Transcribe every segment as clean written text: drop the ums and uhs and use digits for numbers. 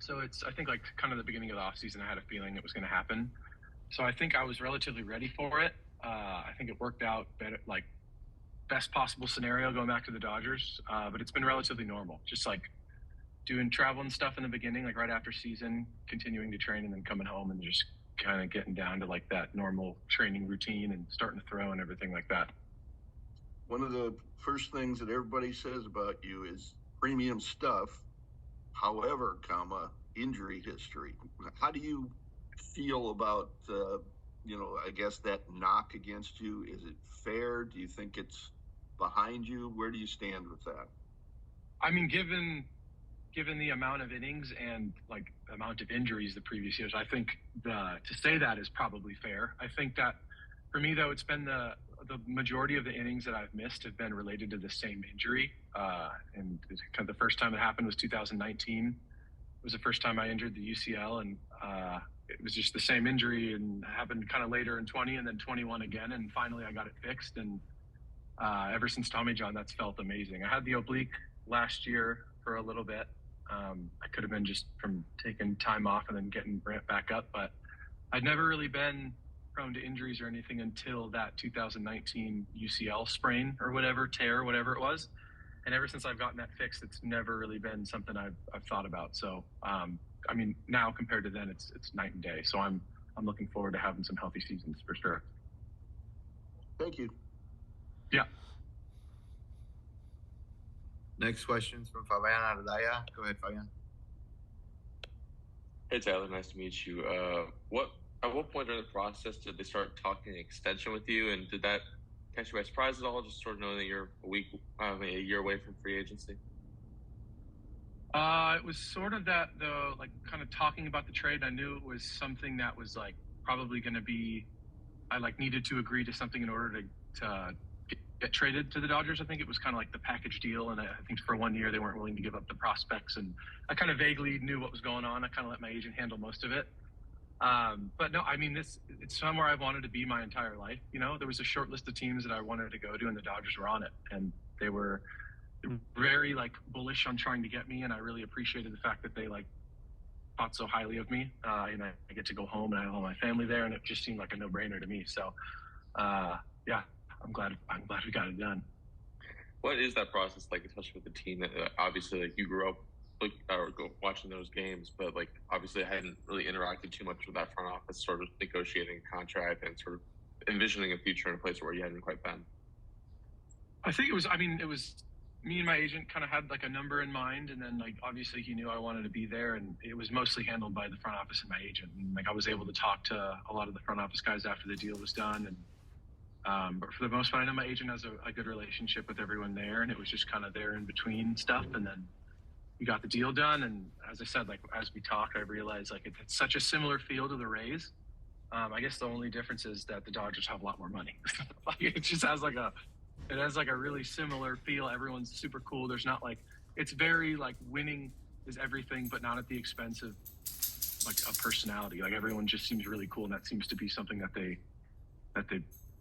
So I think like kind of the beginning of the offseason, I had a feeling it was going to happen. So I think I was relatively ready for it. I think it worked out better, like best possible scenario going back to the Dodgers. But it's been relatively normal, just like doing travel and stuff in the beginning, like right after season, continuing to train and then coming home and just kind of getting down to like that normal training routine and starting to throw and everything like that. One of the first things that everybody says about you is premium stuff, however, injury history. How do you feel about, I guess that knock against you? Is it fair? Do you think it's behind you? Where do you stand with that? I mean, given the amount of innings and like amount of injuries the previous years, I think to say that is probably fair. I think that for me though, it's been the majority of the innings that I've missed have been related to the same injury. And kind of the first time it happened was 2019. It was the first time I injured the UCL, and it was just the same injury, and happened kind of later in 20 and then 21 again. And finally I got it fixed. And ever since Tommy John, that's felt amazing. I had the oblique last year for a little bit. I could have been just from taking time off and then getting ramped back up, but I'd never really been prone to injuries or anything until that 2019 UCL sprain or whatever, tear, whatever it was. And ever since I've gotten that fixed, it's never really been something I've thought about. So, I mean, now compared to then, it's night and day. So I'm looking forward to having some healthy seasons for sure. Thank you. Yeah. Next question's from Fabian Ardaya. Go ahead, Fabian. Hey, Tyler. Nice to meet you. At what point during the process did they start talking extension with you, and did that catch you by surprise at all, just sort of knowing that you're a year away from free agency? It was sort of that, though, like kind of talking about the trade. I knew it was something that was like probably going to be, I like needed to agree to something in order to get traded to the Dodgers. I think it was kind of like the package deal, and I think for 1 year they weren't willing to give up the prospects, and I kind of vaguely knew what was going on. I kind of let my agent handle most of it. But no, I mean, it's somewhere I've wanted to be my entire life. You know, there was a short list of teams that I wanted to go to, and the Dodgers were on it, and they were very like bullish on trying to get me, and I really appreciated the fact that they like thought so highly of me. And I get to go home, and I have all my family there, and it just seemed like a no-brainer to me. So, yeah, I'm glad we got it done. What is that process like, especially with the team that obviously like you grew up watching those games, but like obviously I hadn't really interacted too much with that front office, sort of negotiating a contract and sort of envisioning a future in a place where you hadn't quite been? I think it was me and my agent kind of had like a number in mind, and then like obviously he knew I wanted to be there, and it was mostly handled by the front office and my agent. And like I was able to talk to a lot of the front office guys after the deal was done, and but for the most part, I know my agent has a good relationship with everyone there, and it was just kind of there in between stuff, and then we got the deal done. And as I said, like as we talked, I realized like it's such a similar feel to the Rays. I guess the only difference is that the Dodgers have a lot more money. Like it just has like a really similar feel. Everyone's super cool. There's not like, it's very like winning is everything, but not at the expense of like a personality. Like everyone just seems really cool, and that seems to be something that they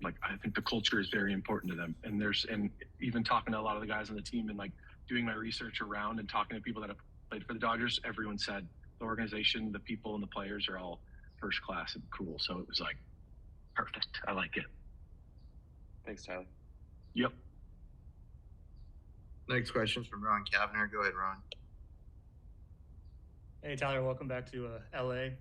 like. I think the culture is very important to them. And even talking to a lot of the guys on the team and like doing my research around and talking to people that have played for the Dodgers, everyone said the organization, the people, and the players are all first class and cool. So it was like perfect. I like it. Thanks, Tyler. Yep. Next question's from Ron Kavner. Go ahead, Ron. Hey, Tyler, welcome back to LA.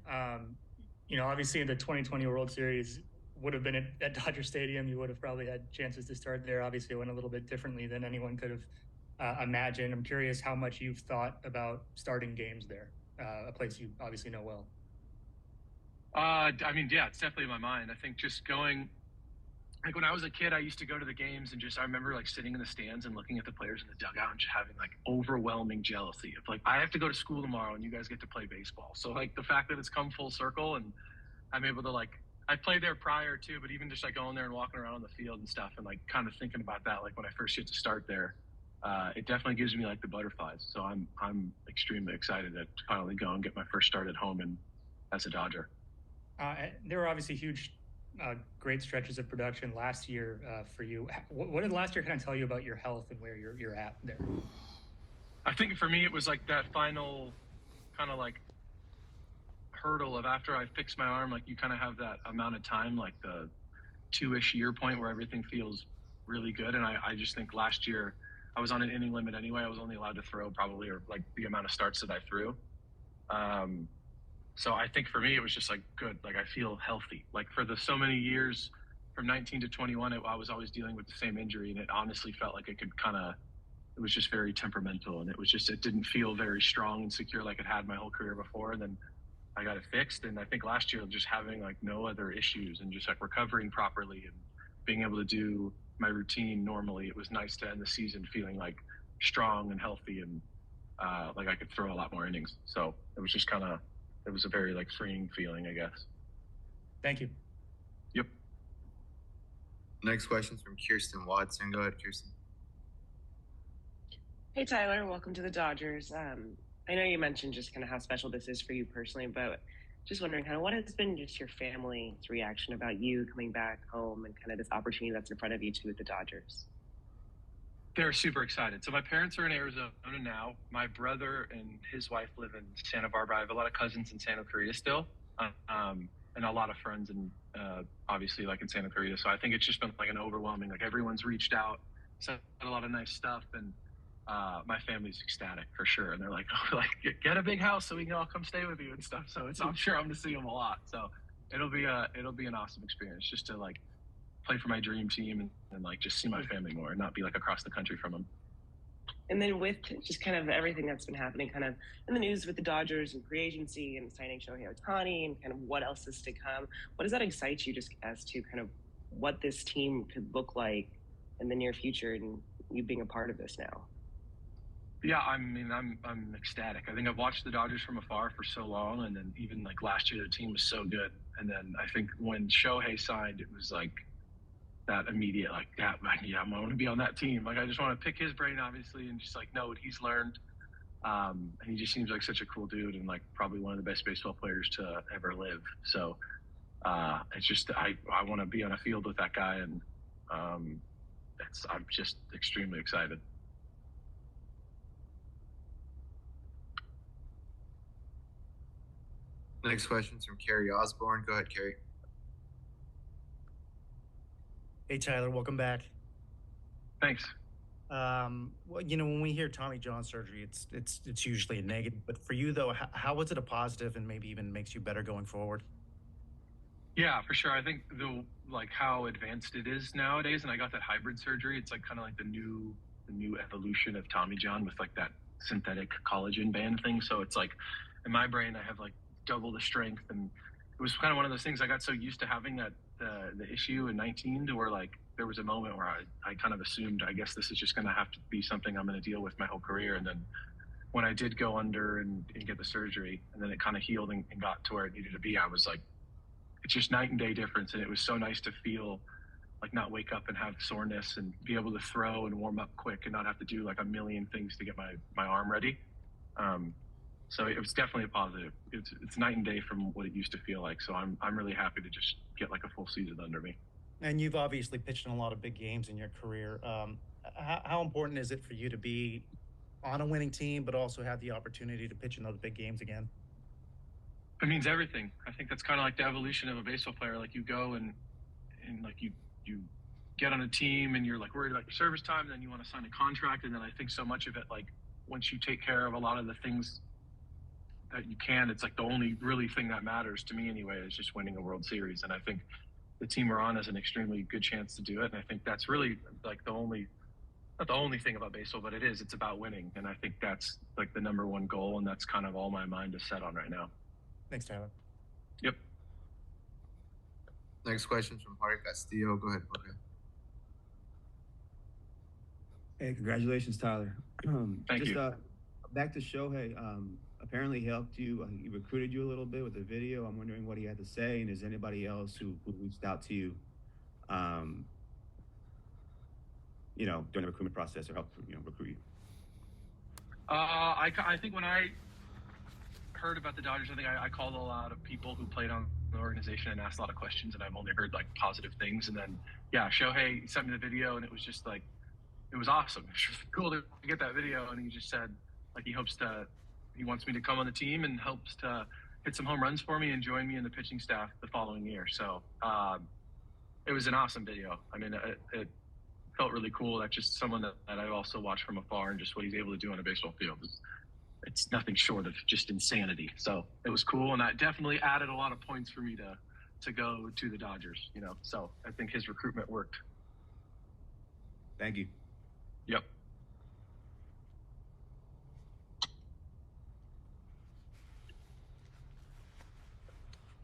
Obviously the 2020 World Series would have been at Dodger Stadium. You would have probably had chances to start there. Obviously it went a little bit differently than anyone could have imagined. I'm curious how much you've thought about starting games there, a place you obviously know well. I mean, yeah, it's definitely in my mind. I think just going, like when I was a kid, I used to go to the games and I remember like sitting in the stands and looking at the players in the dugout and just having like overwhelming jealousy of like, I have to go to school tomorrow and you guys get to play baseball. So like the fact that it's come full circle and I'm able to like, I played there prior too, but even just like going there and walking around on the field and stuff and like kind of thinking about that, like when I first get to start there, it definitely gives me like the butterflies. So I'm extremely excited to finally go and get my first start at home and as a Dodger. There were obviously huge, great stretches of production last year for you. What did last year kind of tell you about your health and where you're at there? I think for me, it was like that final kind of like hurdle of after I fixed my arm, like you kind of have that amount of time, like the 2-ish year point where everything feels really good. And I just think last year I was on an inning limit anyway. I was only allowed to throw probably, or like the amount of starts that I threw. Um, so I think for me, it was just like good. Like I feel healthy. Like for the so many years from 19 to 21, I was always dealing with the same injury, and it honestly felt like it could kind of. It was just very temperamental, and it didn't feel very strong and secure like it had my whole career before. And then I got it fixed, and I think last year just having like no other issues and just like recovering properly and being able to do my routine normally, it was nice to end the season feeling like strong and healthy and like I could throw a lot more innings. So it was just kind of it was a very like freeing feeling, I guess. Thank you. Yep. Next question is from Kirsten Watson. Go ahead, Kirsten. Hey, Tyler, welcome to the Dodgers. I know you mentioned just kind of how special this is for you personally, but just wondering kind of what has been just your family's reaction about you coming back home and kind of this opportunity that's in front of you too with the Dodgers? They're super excited. So my parents are in Arizona now. My brother and his wife live in Santa Barbara. I have a lot of cousins in Santa Clarita still, and a lot of friends, and obviously like in Santa Clarita. So I think it's just been like an overwhelming. Like everyone's reached out, said a lot of nice stuff, and my family's ecstatic for sure. And they're like, "Oh, like get a big house so we can all come stay with you and stuff." So I'm sure I'm gonna see them a lot. So it'll be an awesome experience just to like play for my dream team and like just see my family more and not be like across the country from them. And then with just kind of everything that's been happening kind of in the news with the Dodgers and free agency and signing Shohei Ohtani and kind of what else is to come, what does that excite you just as to kind of what this team could look like in the near future and you being a part of this now? Yeah, I mean, I'm ecstatic. I think I've watched the Dodgers from afar for so long, and then even like last year, the team was so good. And then I think when Shohei signed, it was like that immediate, like, yeah, I want to be on that team. Like, I just want to pick his brain, obviously, and just like know what he's learned. And he just seems like such a cool dude, and like probably one of the best baseball players to ever live. So it's just I want to be on a field with that guy, and I'm just extremely excited. Next question is from Carrie Osborne. Go ahead, Carrie. Hey, Tyler, welcome back. Thanks. Well, when we hear Tommy John surgery, it's usually a negative. But for you, though, how was it a positive and maybe even makes you better going forward? Yeah, for sure. I think like how advanced it is nowadays, and I got that hybrid surgery. It's like kind of like the new evolution of Tommy John with like that synthetic collagen band thing. So it's like in my brain, I have like double the strength, and it was kind of one of those things. I got so used to having that the issue in 19 to where like there was a moment where I kind of assumed I guess this is just going to have to be something I'm going to deal with my whole career. And then when I did go under and get the surgery, and then it kind of healed and got to where it needed to be, I was like, it's just night and day difference. And it was so nice to feel like not wake up and have soreness and be able to throw and warm up quick and not have to do like a million things to get my arm ready. So it was definitely a positive. It's night and day from what it used to feel like. So I'm really happy to just get like a full season under me. And you've obviously pitched in a lot of big games in your career. How important is it for you to be on a winning team, but also have the opportunity to pitch in those big games again? It means everything. I think that's kind of like the evolution of a baseball player. Like you go and like you get on a team and you're like worried about your service time, and then you want to sign a contract. And then I think so much of it, like once you take care of a lot of the things that you can, it's like the only really thing that matters to me anyway is just winning a World Series. And I think the team we're on has an extremely good chance to do it. And I think that's really like not the only thing about baseball, but it's about winning. And I think that's like the number one goal. And that's kind of all my mind is set on right now. Thanks, Tyler. Yep. Next question from Jorge Castillo. Go ahead, Jorge. Hey, congratulations, Tyler. Thank you. Back to Shohei. Apparently he helped you. He recruited you a little bit with the video. I'm wondering what he had to say, and is anybody else who reached out to you, during the recruitment process or helped recruit you? I think when I heard about the Dodgers, I think I called a lot of people who played on the organization and asked a lot of questions, and I've only heard like positive things. And then Shohei sent me the video, and it was just like it was awesome. It was just cool to get that video, and he just said Like he wants me to come on the team and helps to hit some home runs for me and join me in the pitching staff the following year. So it was an awesome video. I mean, it felt really cool. That's just someone that I also watched from afar, and just what he's able to do on a baseball field it's nothing short of just insanity. So it was cool, and that definitely added a lot of points for me to go to the Dodgers. So I think his recruitment worked. Thank you. Yep.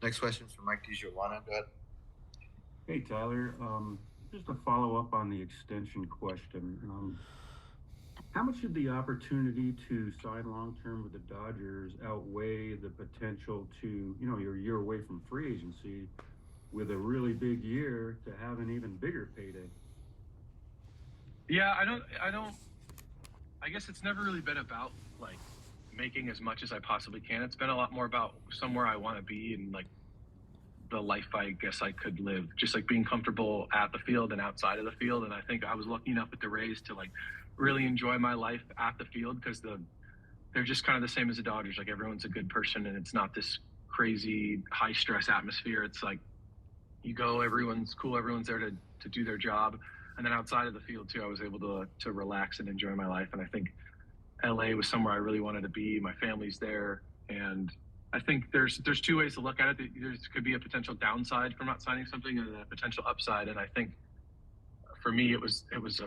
Next question is from Mike DiGiovanna. Go ahead. Hey, Tyler. Just to follow up on the extension question. How much did the opportunity to sign long-term with the Dodgers outweigh the potential to, you're a year away from free agency with a really big year to have an even bigger payday? Yeah, I guess it's never really been about like making as much as I possibly can. It's been a lot more about somewhere I want to be and like the life I guess I could live, just like being comfortable at the field and outside of the field. And I think I was lucky enough with the Rays to like really enjoy my life at the field, because they're just kind of the same as the Dodgers. Like everyone's a good person, and it's not this crazy high stress atmosphere. It's like you go, everyone's cool, everyone's there to do their job. And then outside of the field too, I was able to relax and enjoy my life. And I think LA was somewhere I really wanted to be. My family's there, and I think there's two ways to look at it. There could be a potential downside from not signing something, and a potential upside. And I think for me, it was a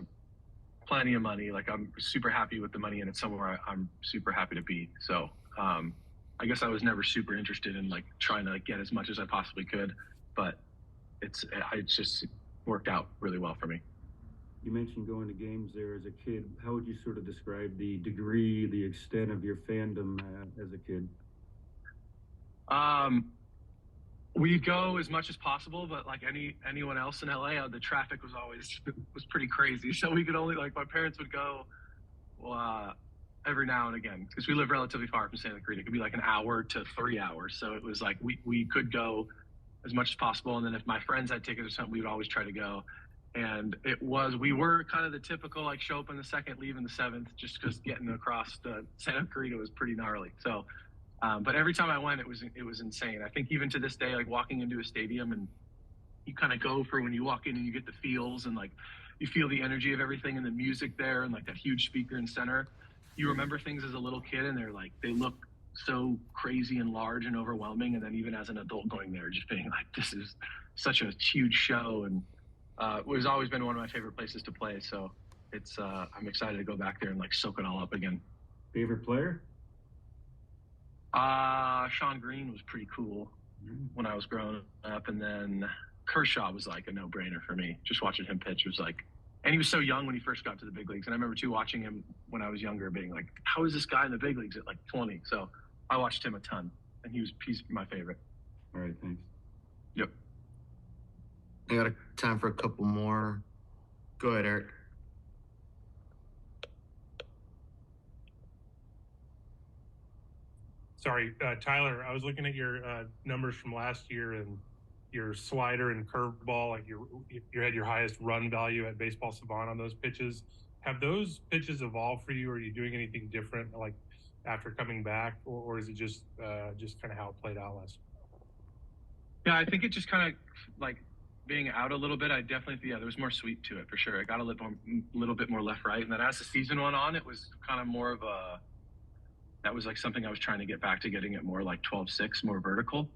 plenty of money. Like I'm super happy with the money, and it's somewhere I'm super happy to be. So I guess I was never super interested in like trying to like get as much as I possibly could, but it's just worked out really well for me. You mentioned going to games there as a kid. How would you sort of describe the degree, the extent of your fandom as a kid? We go as much as possible, but like anyone else in LA, the traffic was pretty crazy. So we could only, like, my parents would go every now and again, because we live relatively far from Santa Cruz. It could be like an hour to 3 hours. So it was like we could go as much as possible. And then if my friends had tickets or something, we would always try to go. And we were kind of the typical like show up in the second, leave in the seventh, just because getting across the Santa Cruz was pretty gnarly. So but every time I went, it was insane. I think even to this day, like walking into a stadium, and you kind of go for when you walk in and you get the feels, and like you feel the energy of everything and the music there, and like that huge speaker in center. You remember things as a little kid, and they look so crazy and large and overwhelming. And then even as an adult going there, just being like, this is such a huge show. And it was always been one of my favorite places to play. So it's I'm excited to go back there and like soak it all up again. Favorite player? Sean Green was pretty cool when I was growing up, and then Kershaw was like a no-brainer for me. Just watching him pitch was like, and he was so young when he first got to the big leagues. And I remember too watching him when I was younger, being like, how is this guy in the big leagues at like 20? So I watched him a ton, and he's my favorite. All right, thanks. Yep. I got time for a couple more. Go ahead, Eric. Sorry, Tyler, I was looking at your numbers from last year, and your slider and curveball, like you had your highest run value at Baseball Savant on those pitches. Have those pitches evolved for you? Are you doing anything different, like after coming back, or is it just kind of how it played out last year? Yeah, I think it just kind of like being out a little bit. I definitely, there was more sweep to it for sure. I got a little bit more left, right. And then as the season went on, it was kind of more of that was like something I was trying to get back to, getting it more like 12-6, more vertical.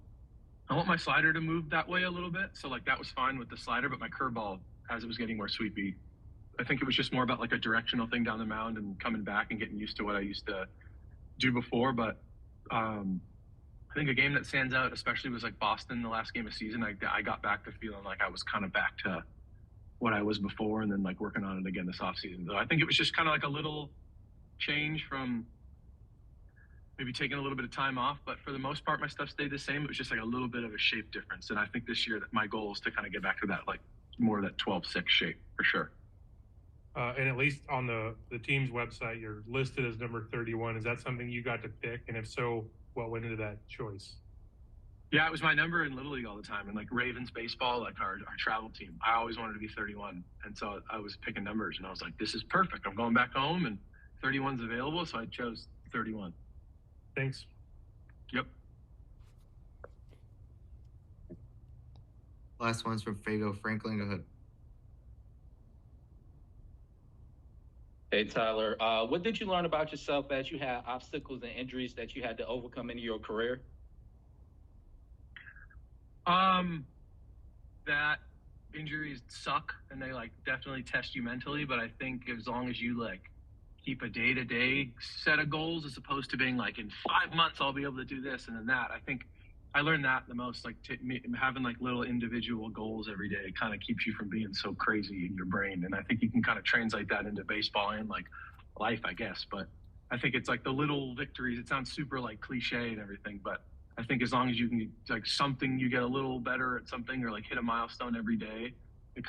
I want my slider to move that way a little bit. So like that was fine with the slider, but my curveball, as it was getting more sweepy, I think it was just more about like a directional thing down the mound and coming back and getting used to what I used to do before. But I think a game that stands out, especially, was like Boston, the last game of season. I got back to feeling like I was kind of back to what I was before, and then like working on it again this offseason. So I think it was just kind of like a little change from maybe taking a little bit of time off, but for the most part, my stuff stayed the same. It was just like a little bit of a shape difference. And I think this year that my goal is to kind of get back to that, like more of that 12-6 shape for sure. And at least on the team's website, you're listed as number 31. Is that something you got to pick? And if so, what went into that choice? Yeah, it was my number in Little League all the time. And like Ravens baseball, like our travel team, I always wanted to be 31. And so I was picking numbers, and I was like, this is perfect. I'm going back home and 31's available. So I chose 31. Thanks. Yep. Last one's from Fago Franklin. Go ahead. Hey, Tyler, what did you learn about yourself as you had obstacles and injuries that you had to overcome in your career? That injuries suck and they like definitely test you mentally, but I think as long as you like keep a day-to-day set of goals as opposed to being like in 5 months I'll be able to do this and then that, I think I learned that the most, like having like little individual goals every day kind of keeps you from being so crazy in your brain. And I think you can kind of translate that into baseball and like life, I guess. But I think it's like the little victories. It sounds super like cliche and everything, but I think as long as you can like something, you get a little better at something or like hit a milestone every day, it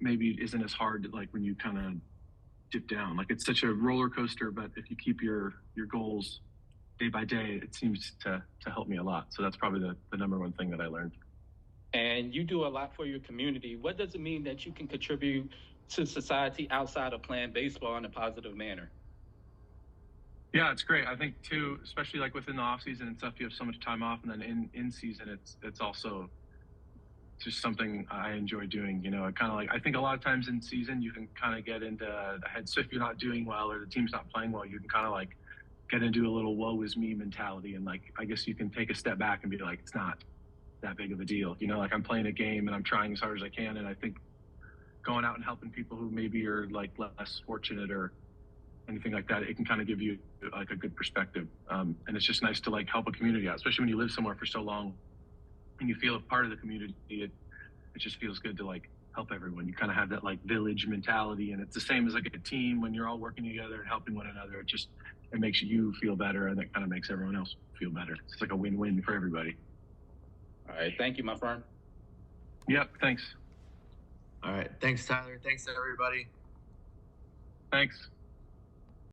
maybe isn't as hard to, like when you kind of dip down. Like it's such a roller coaster, but if you keep your goals day by day, it seems to help me a lot. So that's probably the number one thing that I learned. And you do a lot for your community. What does it mean that you can contribute to society outside of playing baseball in a positive manner? Yeah, it's great. I think too, especially like within the off season and stuff, you have so much time off, and then in season, it's also just something I enjoy doing. You know, I kind of like, I think a lot of times in season you can kind of get into the head. So if you're not doing well or the team's not playing well, you can kind of like get into a little woe is me mentality, and like I guess you can take a step back and be like, it's not that big of a deal. You know, like I'm playing a game and I'm trying as hard as I can, and I think going out and helping people who maybe are like less fortunate or anything like that, it can kind of give you like a good perspective. And it's just nice to like help a community out, especially when you live somewhere for so long and you feel a part of the community. It just feels good to like help everyone. You kind of have that like village mentality, and it's the same as like a team when you're all working together and helping one another. It makes you feel better, and that kind of makes everyone else feel better. It's like a win-win for everybody. All right. Thank you, my friend. Yep. Thanks. All right. Thanks, Tyler. Thanks, everybody. Thanks.